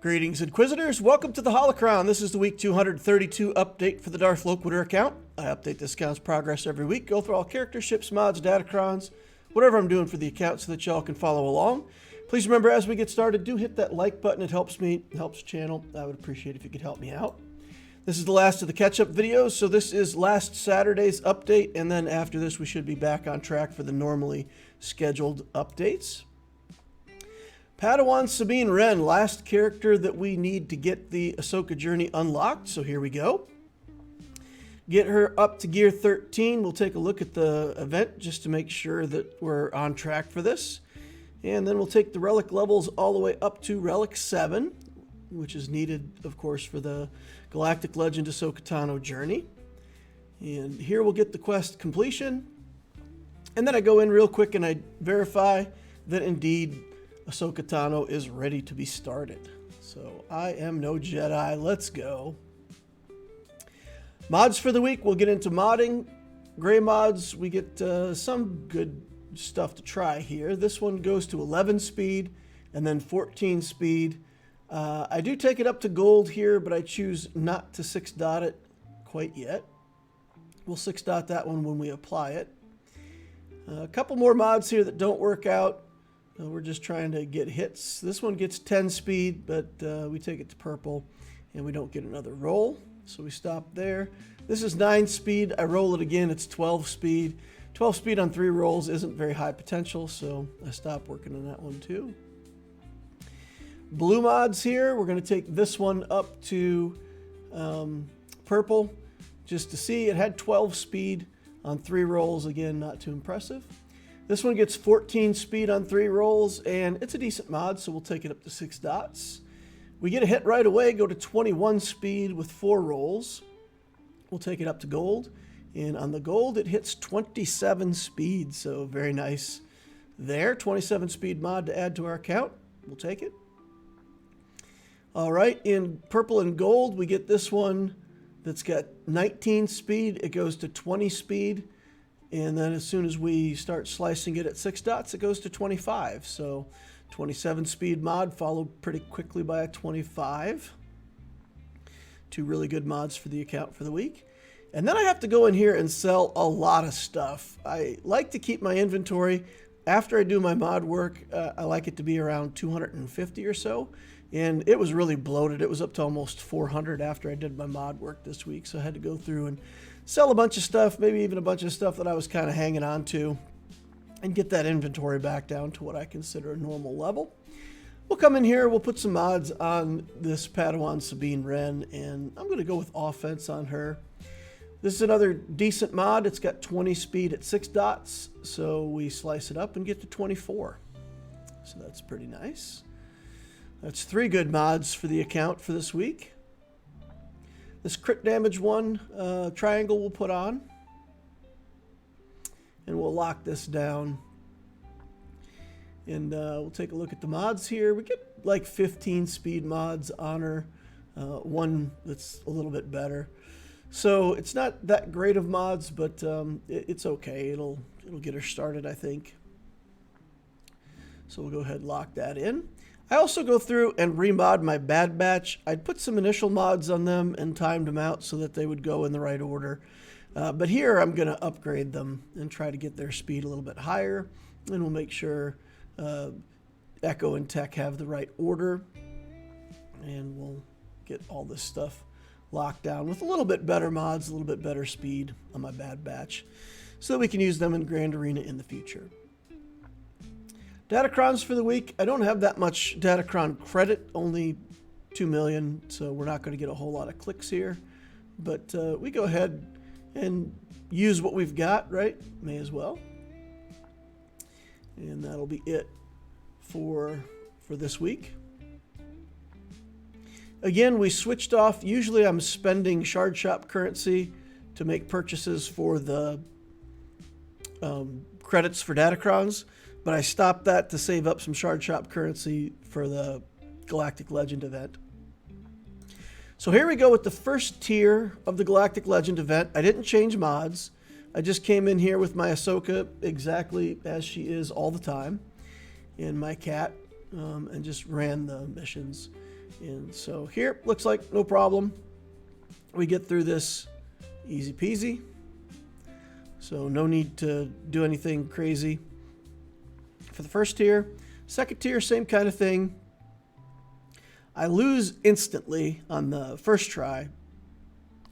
Greetings, Inquisitors. Welcome to the Holocron. This is the week 232 update for the Darth Loquitur account. I update this account's progress every week, go through all character ships, mods, Datacrons, whatever I'm doing for the account so that y'all can follow along. Please remember, as we get started, do hit that like button. It helps me, it helps the channel. I would appreciate it if you could help me out. This is the last of the catch-up videos, so this is last Saturday's update, and then after this we should be back on track for the normally scheduled updates. Padawan Sabine R7, last character that we need to get the Ahsoka journey unlocked, so here we go. Get her up to gear 13. We'll take a look at the event just to make sure that we're on track for this. And then we'll take the relic levels all the way up to relic 7, which is needed, of course, for the Galactic Legend Ahsoka Tano journey. And here we'll get the quest completion. And then I go in real quick and I verify that indeed Ahsoka Tano is ready to be started. So I am no Jedi. Let's go. Mods for the week. We'll get into modding. Gray mods. We get some good stuff to try here. This one goes to 11 speed and then 14 speed. I do take it up to gold here, but I choose not to 6-dot it quite yet. We'll 6-dot that one when we apply it. A couple more mods here that don't work out. We're just trying to get hits. This one gets 10 speed, but we take it to purple and we don't get another roll. So we stop there. This is 9 speed. I roll it again. It's 12 speed. 12 speed on 3 rolls isn't very high potential, so I stop working on that one too. Blue mods here. We're going to take this one up to purple just to see. It had 12 speed on 3 rolls. Again, not too impressive. This one gets 14 speed on 3 rolls, and it's a decent mod, so we'll take it up to 6 dots. We get a hit right away, go to 21 speed with 4 rolls. We'll take it up to gold, and on the gold it hits 27 speed, so very nice there. 27 speed mod to add to our account. We'll take it. All right, in purple and gold, we get this one that's got 19 speed. It goes to 20 speed. And then as soon as we start slicing it at 6 dots, it goes to 25. So 27 speed mod followed pretty quickly by a 25. 2 really good mods for the account for the week. And then I have to go in here and sell a lot of stuff. I like to keep my inventory. After I do my mod work, I like it to be around 250 or so. And it was really bloated. It was up to almost 400 after I did my mod work this week. So I had to go through and sell a bunch of stuff, maybe even a bunch of stuff that I was kind of hanging on to, and get that inventory back down to what I consider a normal level. We'll come in here, we'll put some mods on this Padawan Sabine R7, and I'm going to go with offense on her. This is another decent mod. It's got 20 speed at 6 dots, so we slice it up and get to 24. So that's pretty nice. That's 3 good mods for the account for this week. This crit damage one triangle we'll put on. And we'll lock this down. And we'll take a look at the mods here. We get like 15 speed mods on her. One that's a little bit better. So it's not that great of mods, but it's okay. It'll get her started, I think. So we'll go ahead and lock that in. I also go through and remod my Bad Batch. I'd put some initial mods on them and timed them out so that they would go in the right order. But here I'm going to upgrade them and try to get their speed a little bit higher. And we'll make sure Echo and Tech have the right order. And we'll get all this stuff locked down with a little bit better mods, a little bit better speed on my Bad Batch, so that we can use them in Grand Arena in the future. Datacrons for the week. I don't have that much Datacron credit, only 2 million, so we're not going to get a whole lot of clicks here. But we go ahead and use what we've got, right? May as well. And that'll be it for this week. Again, we switched off. Usually I'm spending Shard Shop currency to make purchases for the credits for Datacrons. But I stopped that to save up some Shard Shop currency for the Galactic Legend event. So here we go with the first tier of the Galactic Legend event. I didn't change mods. I just came in here with my Ahsoka exactly as she is all the time. And my cat. And just ran the missions. And so here, looks like no problem. We get through this easy peasy. So no need to do anything crazy for the first tier. Second tier, same kind of thing. I lose instantly on the first try.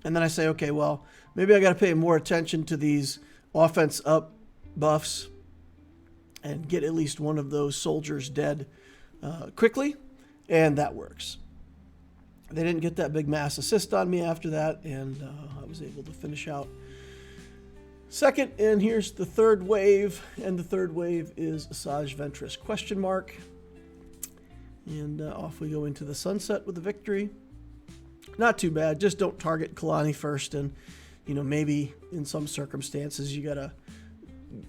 And then I say, okay, well, maybe I got to pay more attention to these offense up buffs and get at least one of those soldiers dead quickly. And that works. They didn't get that big mass assist on me after that, and I was able to finish out second. And here's the third wave, and the third wave is Asajj Ventress ? And off we go into the sunset with the victory. Not too bad. Just don't target Kalani first, and maybe in some circumstances you gotta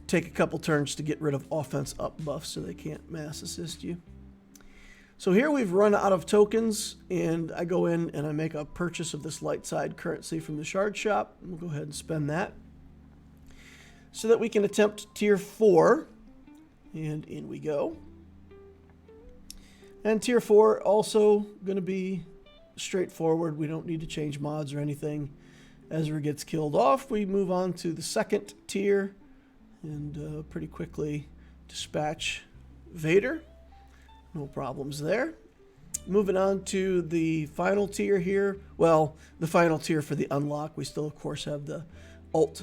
take a couple turns to get rid of offense up buffs so they can't mass assist you. So here we've run out of tokens, and I go in and I make a purchase of this light side currency from the shard shop. We'll go ahead and spend that so that we can attempt tier 4, and in we go. And tier 4 also going to be straightforward. We don't need to change mods or anything. Ezra gets killed off. We move on to the second tier and pretty quickly dispatch Vader. No problems there. Moving on to the final tier here. Well, the final tier for the unlock. We still, of course, have the alt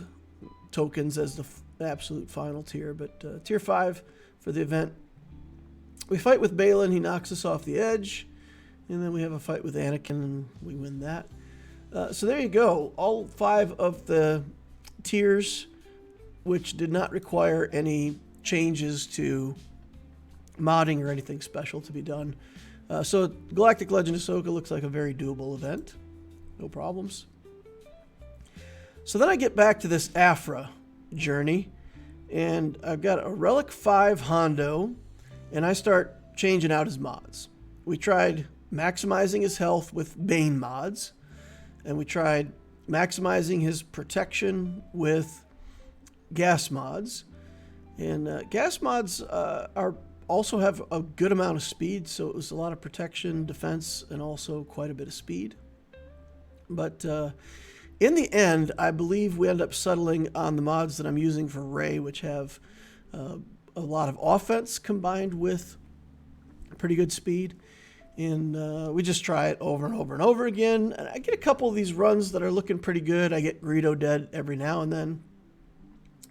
tokens as the absolute final tier. But tier 5 for the event. We fight with Balin. He knocks us off the edge. And then we have a fight with Anakin, and we win that. So there you go. All 5 of the tiers, which did not require any changes to modding or anything special to be done. So Galactic Legend of Ahsoka looks like a very doable event. No problems. So then I get back to this Aphra journey, and I've got a Relic 5 Hondo, and I start changing out his mods. We tried maximizing his health with Bane mods, and we tried maximizing his protection with gas mods. And gas mods also have a good amount of speed, so it was a lot of protection, defense, and also quite a bit of speed. But in the end, I believe we end up settling on the mods that I'm using for Rey, which have a lot of offense combined with pretty good speed. And we just try it over and over and over again. And I get a couple of these runs that are looking pretty good. I get Greedo dead every now and then.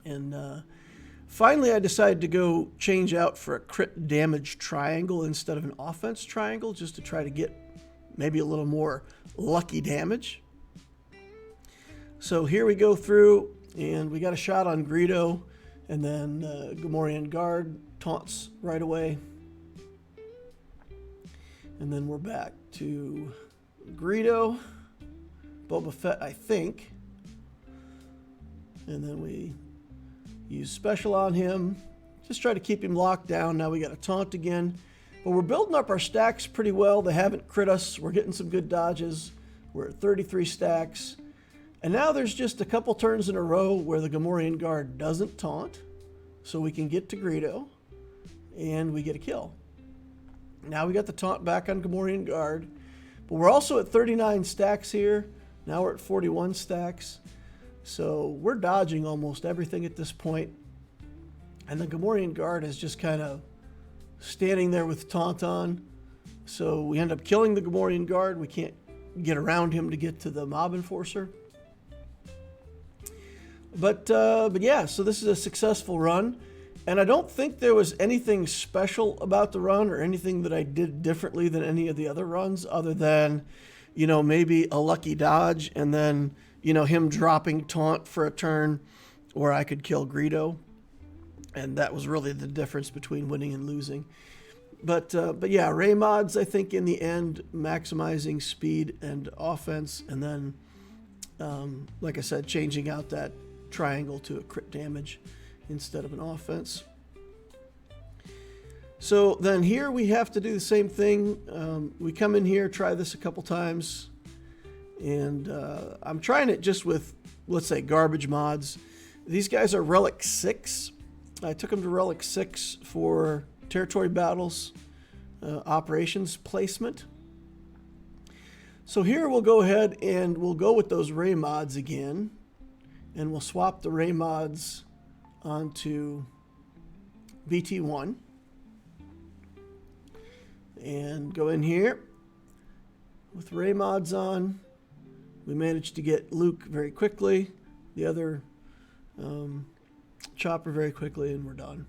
And finally, I decided to go change out for a crit damage triangle instead of an offense triangle, just to try to get maybe a little more lucky damage. So here we go through, and we got a shot on Greedo, and then Gamorrean Guard taunts right away. And then we're back to Greedo, Boba Fett, I think. And then we use special on him. Just try to keep him locked down. Now we got a taunt again. But we're building up our stacks pretty well. They haven't crit us. We're getting some good dodges. We're at 33 stacks. And now there's just a couple turns in a row where the Gamorrean Guard doesn't taunt. So we can get to Greedo. And we get a kill. Now we got the taunt back on Gamorrean Guard. But we're also at 39 stacks here. Now we're at 41 stacks. So we're dodging almost everything at this point. And the Gamorrean Guard is just kind of standing there with taunt on. So we end up killing the Gamorrean Guard. We can't get around him to get to the Mob Enforcer. But yeah, so this is a successful run. And I don't think there was anything special about the run or anything that I did differently than any of the other runs, other than, maybe a lucky dodge and then, him dropping taunt for a turn where I could kill Greedo. And that was really the difference between winning and losing. But yeah, Rey mods, I think in the end, maximizing speed and offense. And then, like I said, changing out that triangle to a crit damage instead of an offense. So then here we have to do the same thing. We come in here, try this a couple times, and I'm trying it just with, let's say, garbage mods. These guys are Relic 6. I took them to Relic 6 for territory battles, operations placement. So here we'll go ahead and we'll go with those ray mods again, and we'll swap the ray mods onto BT1 and go in here with ray mods on. We managed to get Luke very quickly, the other chopper very quickly, and we're done.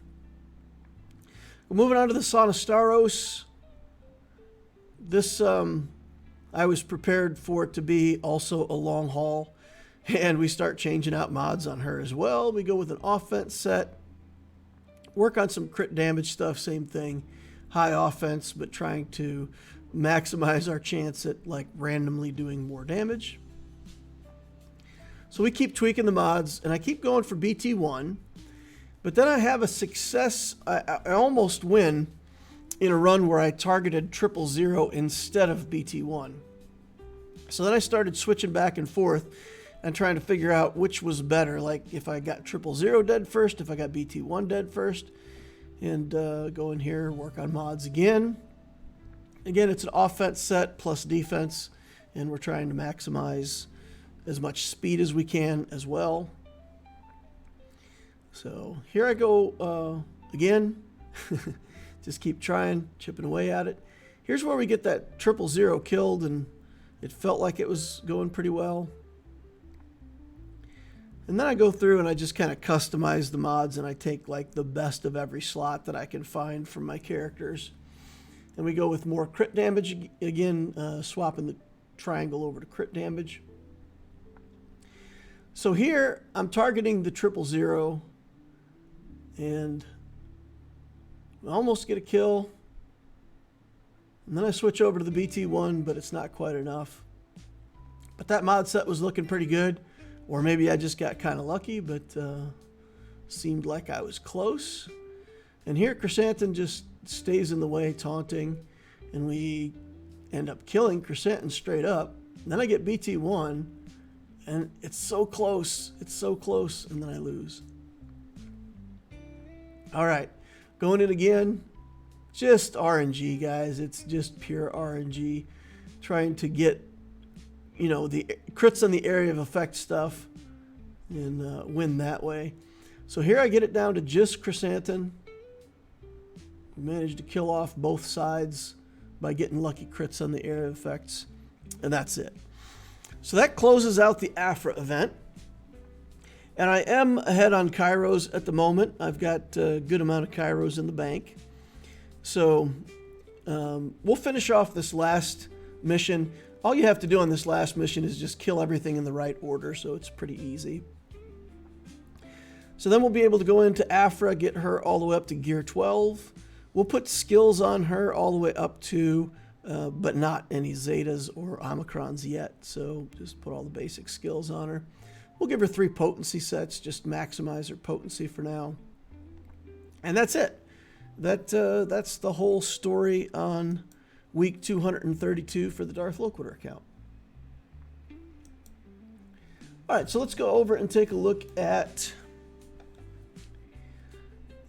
We're moving on to the Sonostaros. This I was prepared for it to be also a long haul, and we start changing out mods on her as well. We go with an offense set, work on some crit damage stuff, same thing, high offense, but trying to maximize our chance at like randomly doing more damage. So we keep tweaking the mods, and I keep going for BT1, but then I have a success. I almost win in a run where I targeted 000 instead of BT1. So then I started switching back and forth and trying to figure out which was better, like if I got 000 dead first, if I got BT1 dead first, and go in here, work on mods again. Again, it's an offense set plus defense, and we're trying to maximize as much speed as we can as well. So here I go again. Just keep trying, chipping away at it. Here's where we get that 000 killed, and it felt like it was going pretty well. And then I go through and I just kind of customize the mods, and I take like the best of every slot that I can find from my characters. And we go with more crit damage again, swapping the triangle over to crit damage. So here I'm targeting the 000 and I almost get a kill. And then I switch over to the BT1, but it's not quite enough. But that mod set was looking pretty good. Or maybe I just got kind of lucky, but seemed like I was close. And here Chrysanthemum just stays in the way, taunting. And we end up killing Chrysanthemum straight up. And then I get BT1. And it's so close. It's so close. And then I lose. All right. Going in again. Just RNG, guys. It's just pure RNG. Trying to get, you know, the crits on the area of effect stuff and win that way. So here I get it down to just Chrysanthemum. Managed to kill off both sides by getting lucky crits on the area of effects. And that's it. So that closes out the Aphra event. And I am ahead on Kairos at the moment. I've got a good amount of Kairos in the bank. So we'll finish off this last mission. All you have to do on this last mission is just kill everything in the right order, so it's pretty easy. So then we'll be able to go into Aphra, get her all the way up to gear 12. We'll put skills on her all the way up to, but not any Zetas or Omicrons yet. So just put all the basic skills on her. We'll give her 3 potency sets, just maximize her potency for now. And that's it. That's the whole story on week 232 for the Darth Loquitur account. All right, so let's go over and take a look at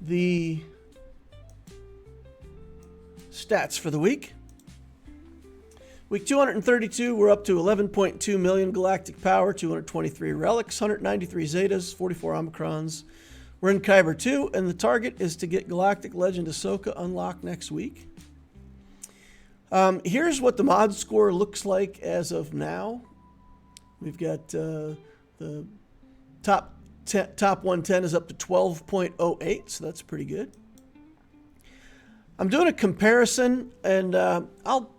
the stats for the week. Week 232, we're up to 11.2 million galactic power, 223 relics, 193 Zetas, 44 Omicrons. We're in Kyber 2, and the target is to get Galactic Legend Ahsoka unlocked next week. Here's what the mod score looks like as of now. We've got the top 110 is up to 12.08, so that's pretty good. I'm doing a comparison, and I'll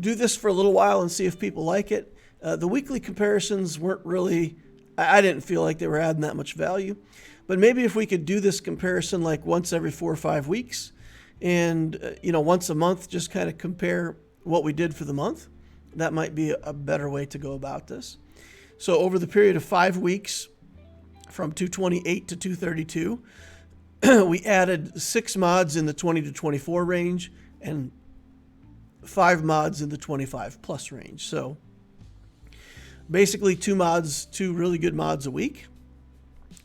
do this for a little while and see if people like it. The weekly comparisons weren't really, I didn't feel like they were adding that much value. But maybe if we could do this comparison like once every 4 or 5 weeks and, once a month, just kind of compare what we did for the month, that might be a better way to go about this. So over the period of 5 weeks, from 228 to 232, we added 6 mods in the 20 to 24 range and 5 mods in the 25 plus range. So basically 2 really good mods a week,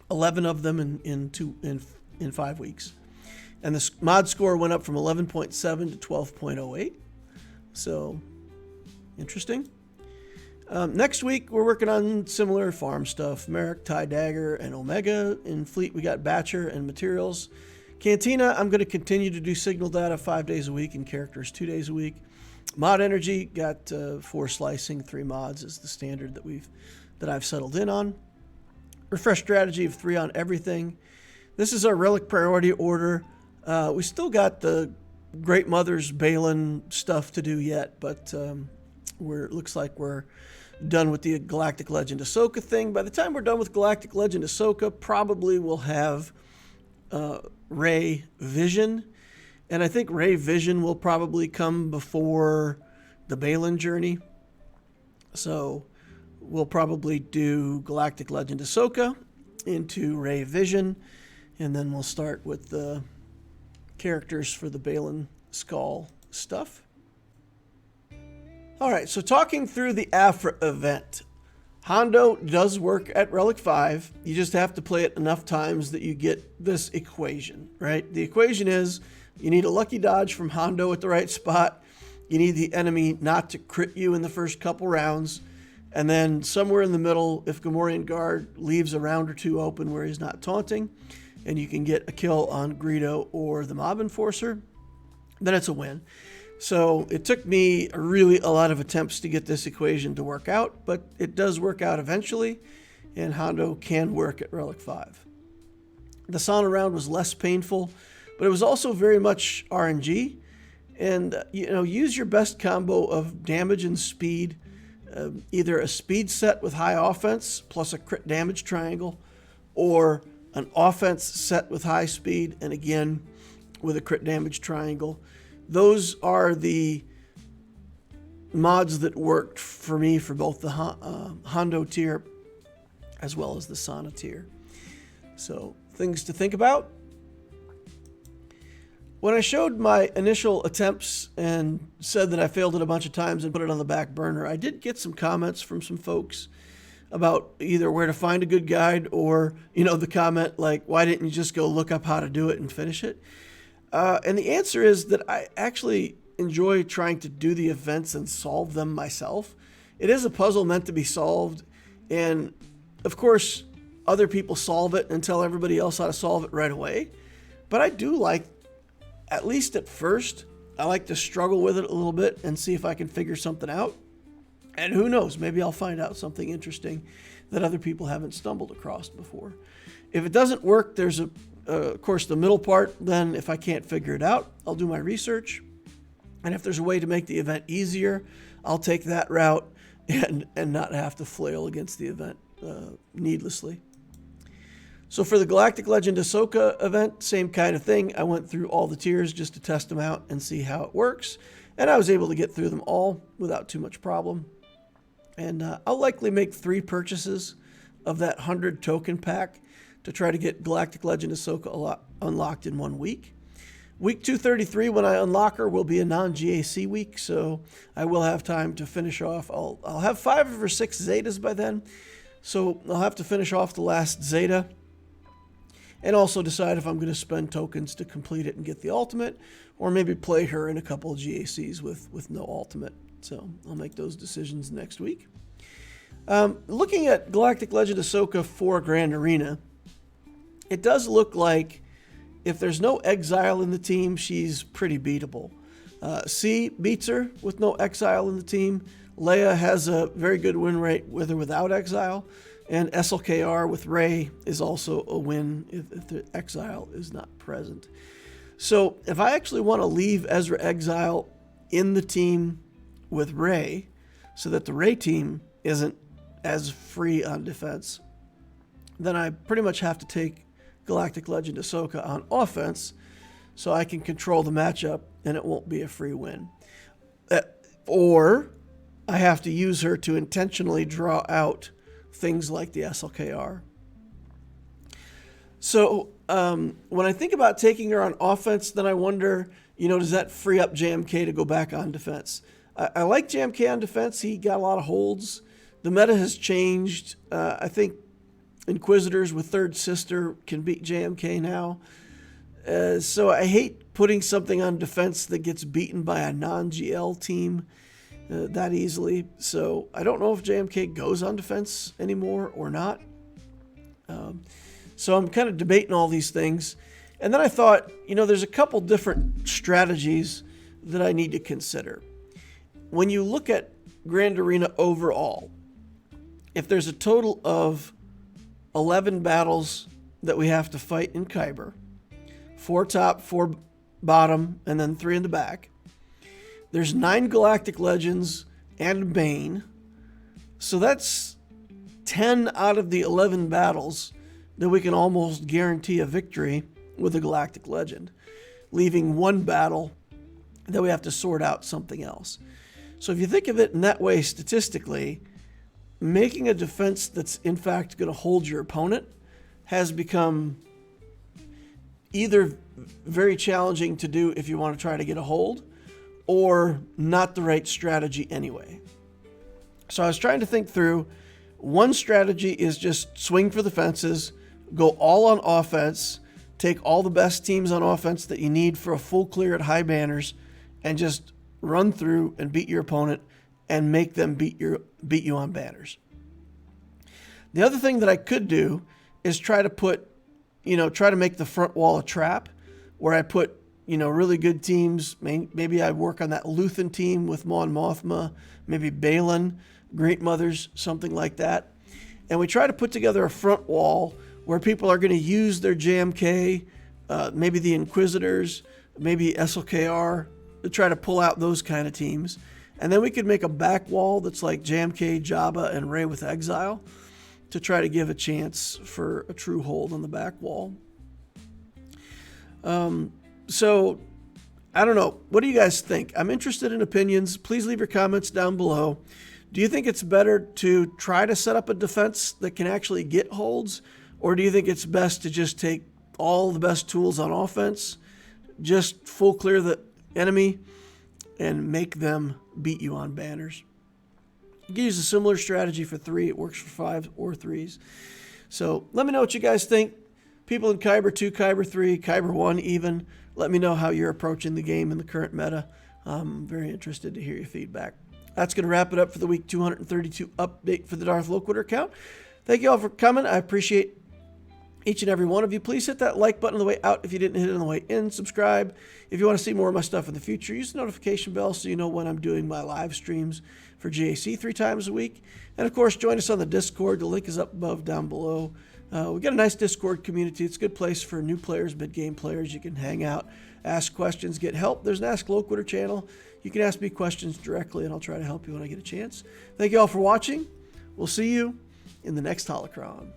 11 of them in 5 weeks. And the mod score went up from 11.7 to 12.08. So interesting. Next week, we're working on similar farm stuff. Merrick, Tie Dagger, and Omega. In Fleet, we got Batcher and Materials. Cantina, I'm going to continue to do signal data 5 days a week and characters 2 days a week. Mod Energy, got 4 slicing, 3 mods is the standard that I've settled in on. Refresh strategy of 3 on everything. This is our relic priority order. We still got the Great Mother's Balin stuff to do yet, but looks like we're done with the Galactic Legend Ahsoka thing. By the time we're done with Galactic Legend Ahsoka, probably we'll have Rey Vision. And I think Rey Vision will probably come before the Balin journey. So we'll probably do Galactic Legend Ahsoka into Rey Vision, and then we'll start with the characters for the Balin Skull stuff. All right, so talking through the Aphra event. Hondo does work at Relic 5. You just have to play it enough times that you get this equation, right? The equation is you need a lucky dodge from Hondo at the right spot. You need the enemy not to crit you in the first couple rounds. And then somewhere in the middle, if Gamorrean Guard leaves a round or 2 open where he's not taunting, and you can get a kill on Greedo or the Mob Enforcer, then it's a win. So it took me really a lot of attempts to get this equation to work out, but it does work out eventually, and Hondo can work at Relic 5. The sauna round was less painful, but it was also very much RNG. And, use your best combo of damage and speed, either a speed set with high offense plus a crit damage triangle, or an offense set with high speed and again with a crit damage triangle. Those are the mods that worked for me for both the Hondo tier as well as the sauna tier. So things to think about. When I showed my initial attempts and said that I failed it a bunch of times and put it on the back burner, I did get some comments from some folks about either where to find a good guide or, the comment like, why didn't you just go look up how to do it and finish it? And the answer is that I actually enjoy trying to do the events and solve them myself. It is a puzzle meant to be solved. And of course, other people solve it and tell everybody else how to solve it right away. But I do like, at least at first, I like to struggle with it a little bit and see if I can figure something out. And who knows, maybe I'll find out something interesting that other people haven't stumbled across before. If it doesn't work, there's of course, the middle part. Then if I can't figure it out, I'll do my research. And if there's a way to make the event easier, I'll take that route and not have to flail against the event needlessly. So for the Galactic Legend Ahsoka event, same kind of thing. I went through all the tiers just to test them out and see how it works. And I was able to get through them all without too much problem. And I'll likely make 3 purchases of that 100 token pack to try to get Galactic Legend Ahsoka unlocked in 1 week. Week 233, when I unlock her, will be a non-GAC week, so I will have time to finish off. I'll have 5 or 6 Zetas by then, so I'll have to finish off the last Zeta and also decide if I'm going to spend tokens to complete it and get the ultimate, or maybe play her in a couple of GACs with no ultimate. So I'll make those decisions next week. Looking at Galactic Legend Ahsoka 4 Grand Arena, it does look like if there's no exile in the team, she's pretty beatable. C beats her with no exile in the team. Leia has a very good win rate with or without exile. And SLKR with Rey is also a win if the exile is not present. So if I actually want to leave Ezra Exile in the team with Rey so that the Rey team isn't as free on defense, then I pretty much have to take Galactic Legend Ahsoka on offense so I can control the matchup and it won't be a free win. Or I have to use her to intentionally draw out things like the SLKR. So when I think about taking her on offense, then I wonder, does that free up JMK to go back on defense? I like JMK on defense. He got a lot of holds. The meta has changed. I think Inquisitors with Third Sister can beat JMK now. So I hate putting something on defense that gets beaten by a non-GL team. that easily. So I don't know if JMK goes on defense anymore or not. So I'm kind of debating all these things. And then I thought, there's a couple different strategies that I need to consider. When you look at Grand Arena overall, if there's a total of 11 battles that we have to fight in Kyber, 4 top, 4 bottom, and then 3 in the back, there's 9 Galactic Legends and Bane. So that's 10 out of the 11 battles that we can almost guarantee a victory with a Galactic Legend, leaving 1 battle that we have to sort out something else. So if you think of it in that way statistically, making a defense that's in fact going to hold your opponent has become either very challenging to do if you want to try to get a hold, or not the right strategy anyway. So I was trying to think through. One strategy is just swing for the fences, go all on offense, take all the best teams on offense that you need for a full clear at high banners, and just run through and beat your opponent and make them beat you on banners. The other thing that I could do is try to make the front wall a trap, where I put, really good teams. Maybe I work on that Luthen team with Mon Mothma, maybe Balin, Great Mothers, something like that. And we try to put together a front wall where people are going to use their JMK, maybe the Inquisitors, maybe SLKR, to try to pull out those kind of teams. And then we could make a back wall that's like JMK, Jabba, and Rey with Exile to try to give a chance for a true hold on the back wall. So, I don't know. What do you guys think? I'm interested in opinions. Please leave your comments down below. Do you think it's better to try to set up a defense that can actually get holds? Or do you think it's best to just take all the best tools on offense, just full clear the enemy, and make them beat you on banners? You can use a similar strategy for 3. It works for 5 or 3s. So let me know what you guys think. People in Kyber 2, Kyber 3, Kyber 1 even. Let me know how you're approaching the game in the current meta. I'm very interested to hear your feedback. That's going to wrap it up for the week 232 update for the Darth Loquitur account. Thank you all for coming. I appreciate each and every one of you. Please hit that like button on the way out if you didn't hit it on the way in. Subscribe if you want to see more of my stuff in the future. Use the notification bell so you know when I'm doing my live streams for GAC 3 times a week. And of course, join us on the Discord. The link is up above down below. We got a nice Discord community. It's a good place for new players, mid-game players. You can hang out, ask questions, get help. There's an Ask Loquitur channel. You can ask me questions directly, and I'll try to help you when I get a chance. Thank you all for watching. We'll see you in the next Holocron.